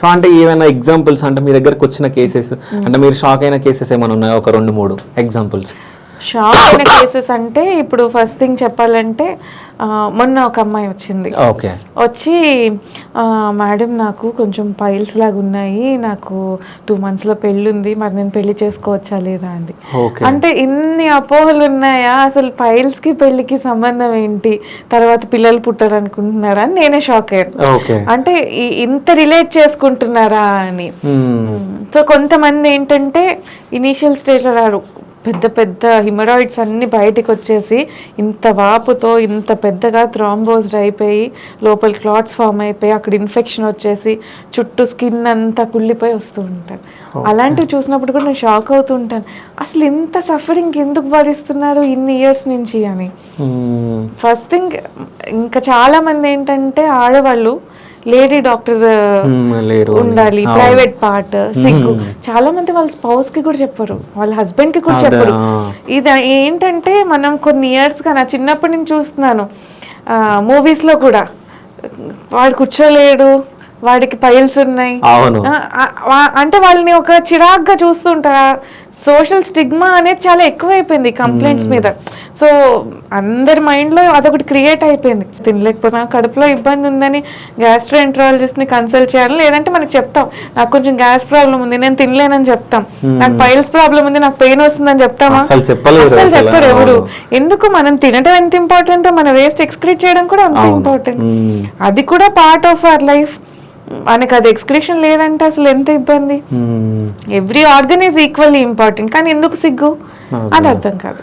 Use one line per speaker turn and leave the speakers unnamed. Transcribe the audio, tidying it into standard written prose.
So అంటే ఏమైనా examples అంటే మీ దగ్గరకు వచ్చిన కేసెస్ అంటే మీరు షాక్ అయిన కేసెస్ ఏమైనా ఉన్నాయా, ఒక 2-3 ఎగ్జాంపుల్స్?
షాక్ అయిన కేసెస్ అంటే ఇప్పుడు ఫస్ట్ థింగ్ చెప్పాలంటే మొన్న ఒక అమ్మాయి వచ్చింది. వచ్చి మేడం నాకు కొంచెం పైల్స్ లాగా ఉన్నాయి, నాకు 2 monthsలో పెళ్ళి ఉంది, మరి నేను పెళ్లి చేసుకోవచ్చా లేదా అండి. అంటే ఇన్ని అపోహలు ఉన్నాయా, అసలు పైల్స్కి పెళ్లికి సంబంధం ఏంటి, తర్వాత పిల్లలు పుట్టారు అనుకుంటున్నారా అని నేనే షాక్ అయ్యాను. అంటే ఇంత రిలేట్ చేసుకుంటున్నారా అని. సో కొంతమంది ఏంటంటే ఇనీషియల్ స్టేజ్లో రారు, పెద్ద పెద్ద హిమరాయిడ్స్ అన్ని బయటకు వచ్చేసి ఇంత వాపుతో ఇంత పెద్దగా థ్రాంబోస్డ్ అయిపోయి లోపల క్లాట్స్ ఫామ్ అయిపోయి అక్కడ ఇన్ఫెక్షన్ వచ్చేసి చుట్టూ స్కిన్ అంతా కుళ్ళిపోయి వస్తూ ఉంటారు. అలాంటివి చూసినప్పుడు కూడా నేను షాక్ అవుతూ ఉంటాను, అసలు ఇంత సఫరింగ్ ఎందుకు భరిస్తున్నారు ఇన్ని ఇయర్స్ నుంచి అని. ఫస్ట్ థింగ్ ఇంకా చాలా మంది ఏంటంటే ఆడవాళ్ళు లేడీ డాక్టర్ ఉండాలి, ప్రైవేట్ పార్ట్ సిగ్గు. చాలా మంది వాళ్ళ స్పౌస్ కి కూడా చెప్పరు, వాళ్ళ హస్బెండ్ కి కూడా చెప్పరు. ఇది ఏంటంటే మనం కొన్ని ఇయర్స్ గా నా చిన్నప్పటి నుంచి చూస్తున్నాను మూవీస్ లో కూడా, వాడు కూర్చోలేడు, వాడికి పైల్స్ ఉన్నాయి అంటే వాళ్ళని ఒక చిరాగ్గా చూస్తుంటారా. సోషల్ స్టిగ్మా అనేది చాలా ఎక్కువైపోయింది కంప్లైంట్స్ మీద. సో అందరి మైండ్లో అదొకటి క్రియేట్ అయిపోయింది, తినలేకపోతే కడుపులో ఇబ్బంది ఉందని గ్యాస్ట్రోఎంట్రాలజిస్ట్ని కన్సల్ట్ చేయాలి, లేదంటే మనకు చెప్తాం నాకు కొంచెం గ్యాస్ ప్రాబ్లం ఉంది నేను తినలేనని చెప్తాం, నాకు పైల్స్ ప్రాబ్లం ఉంది నాకు పెయిన్ వస్తుందని చెప్తామా? అసలు చెప్పరు ఎవరు. ఎందుకు మనం తినడం ఎంత ఇంపార్టెంట్, మన వేస్ట్ ఎక్స్క్రీట్ చేయడం కూడా అంత ఇంపార్టెంట్. అది కూడా పార్ట్ ఆఫ్ అవర్ లైఫ్. మనకు అది ఎక్స్క్రీషన్ లేదంటే అసలు ఎంత ఇబ్బంది. Every organ is equally important, కానీ ఎందుకు సిగ్గు అది అర్థం కాదు.